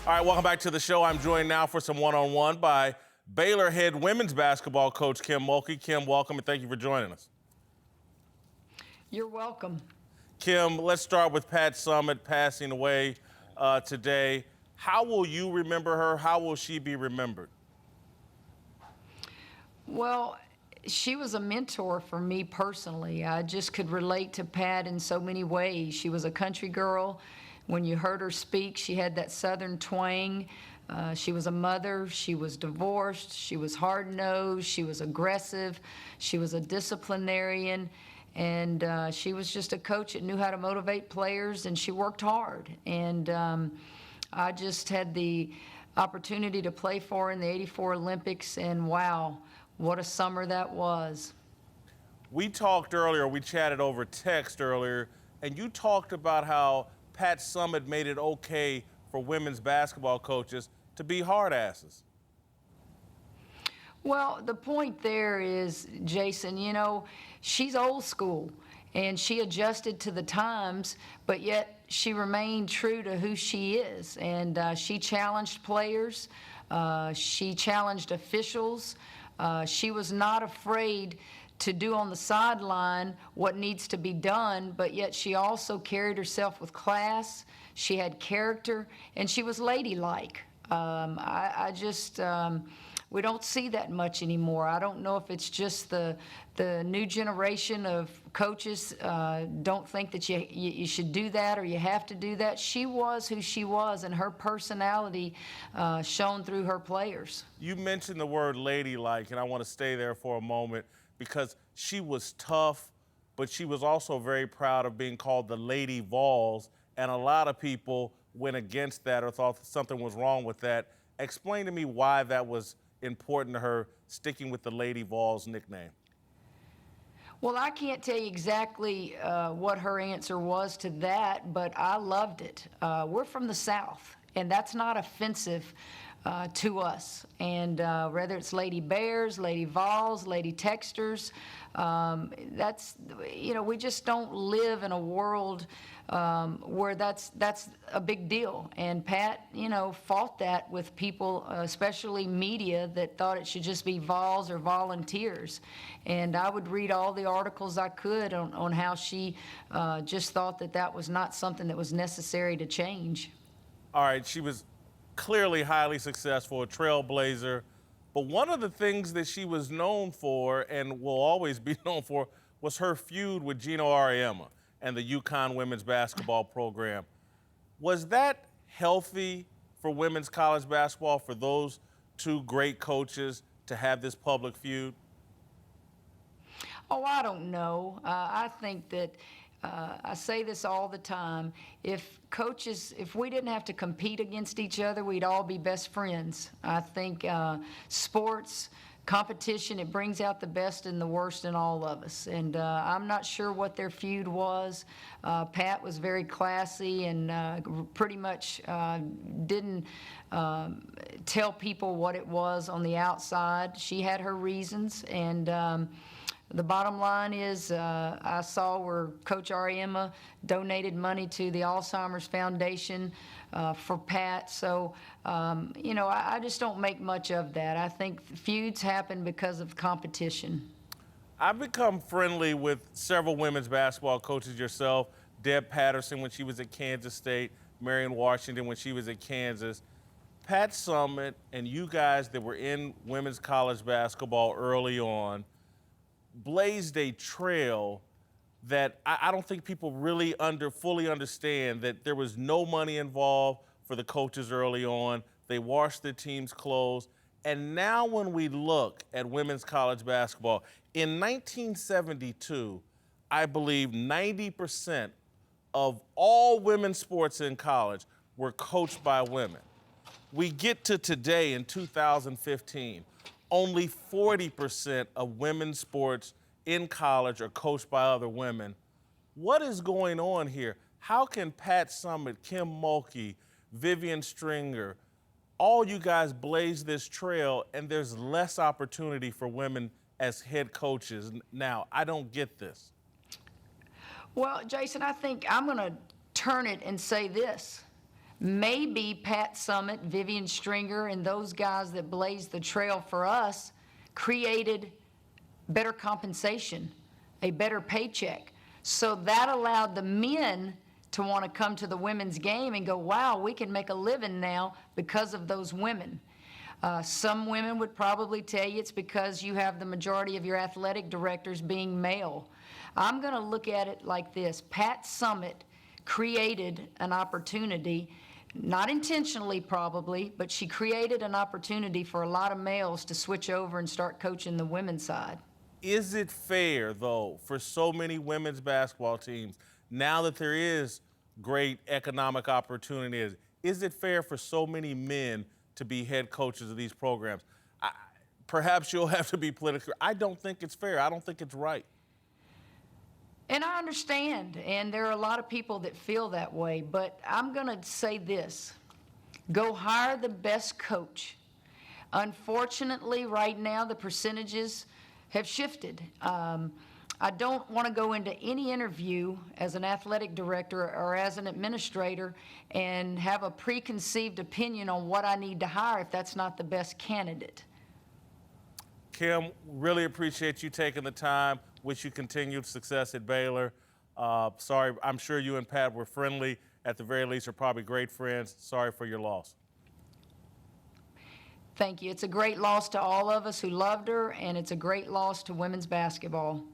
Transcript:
All right, welcome back to the show. I'm joined now for some one-on-one by Baylor head women's basketball coach Kim Mulkey. Kim, welcome and thank you for joining us. You're welcome. Kim, let's start with Pat Summitt passing away today. How will you remember her? How will she be remembered? Well, she was a mentor for me personally. I just could relate to Pat in so many ways. She was a country girl. When you heard her speak, she had that Southern twang. She was a mother. She was divorced. She was hard-nosed. She was aggressive. She was a disciplinarian. And she was just a coach that knew how to motivate players, and she worked hard. And I just had the opportunity to play for her in the '84 Olympics, and wow, what a summer that was. We talked earlier, we chatted over text earlier, and you talked about how Pat Summitt made it okay for women's basketball coaches to be hard asses. Well, the point there is, Jason, you know, she's old school, and she adjusted to the times, but yet she remained true to who she is. And she challenged players. She challenged officials. She was not afraid to do on the sideline what needs to be done, but yet she also carried herself with class. She had character, and she was ladylike. We don't see that much anymore. I don't know if it's just the new generation of coaches don't think that you should do that or you have to do that. She was who she was, and her personality shone through her players. You mentioned the word ladylike, and I want to stay there for a moment because she was tough, but she was also very proud of being called the Lady Vols, and a lot of people went against that or thought something was wrong with that. Explain to me why that was important to her, sticking with the Lady Vols nickname. Well, I can't tell you exactly what her answer was to that, but I loved it. We're from the South, and that's not offensive to us. And whether it's Lady Bears, Lady Vols, Lady Texters, that's, you know, we just don't live in a world where that's a big deal. And Pat, you know, fought that with people, especially media, that thought it should just be Vols or volunteers. And I would read all the articles I could on how she just thought that was not something that was necessary to change. All right, she was clearly highly successful, a trailblazer. But one of the things that she was known for and will always be known for was her feud with Geno Auriemma and the UConn women's basketball program. Was that healthy for women's college basketball, for those two great coaches to have this public feud? Oh, I don't know. I think that I say this all the time. If we didn't have to compete against each other, we'd all be best friends. I think sports, competition, it brings out the best and the worst in all of us. And I'm not sure what their feud was. Pat was very classy and pretty much didn't tell people what it was on the outside. She had her reasons, and the bottom line is I saw where Coach Auriemma donated money to the Alzheimer's Foundation for Pat. So, you know, I just don't make much of that. I think feuds happen because of competition. I've become friendly with several women's basketball coaches yourself, Deb Patterson when she was at Kansas State, Marion Washington when she was at Kansas. Pat Summitt and you guys that were in women's college basketball early on blazed a trail that I don't think people really fully understand, that there was no money involved for the coaches early on. They washed their team's clothes. And now when we look at women's college basketball, in 1972, I believe 90% of all women's sports in college were coached by women. We get to today in 2015, only 40% of women's sports in college are coached by other women. What is going on here? How can Pat Summitt, Kim Mulkey, Vivian Stringer, all you guys blaze this trail and there's less opportunity for women as head coaches now? I don't get this. Well, Jason, I think I'm going to turn it and say this. maybe Pat Summitt, Vivian Stringer, and those guys that blazed the trail for us created better compensation, a better paycheck. So that allowed the men to want to come to the women's game and go, wow, we can make a living now because of those women. Some women would probably tell you it's because you have the majority of your athletic directors being male. I'm going to look at it like this. Pat Summitt created an opportunity, not intentionally probably, but she created an opportunity for a lot of males to switch over and start coaching the women's side. Is it fair, though, for so many women's basketball teams, now that there is great economic opportunities, is it fair for so many men to be head coaches of these programs? Perhaps you'll have to be political. I don't think it's fair. I don't think it's right. And I understand, and there are a lot of people that feel that way, but I'm going to say this. Go hire the best coach. Unfortunately, right now, the percentages have shifted. I don't want to go into any interview as an athletic director or as an administrator and have a preconceived opinion on what I need to hire if that's not the best candidate. Kim, really appreciate you taking the time. Wish you continued success at Baylor. Sorry, I'm sure you and Pat were friendly. At the very least, are probably great friends. Sorry for your loss. Thank you. It's a great loss to all of us who loved her, and it's a great loss to women's basketball.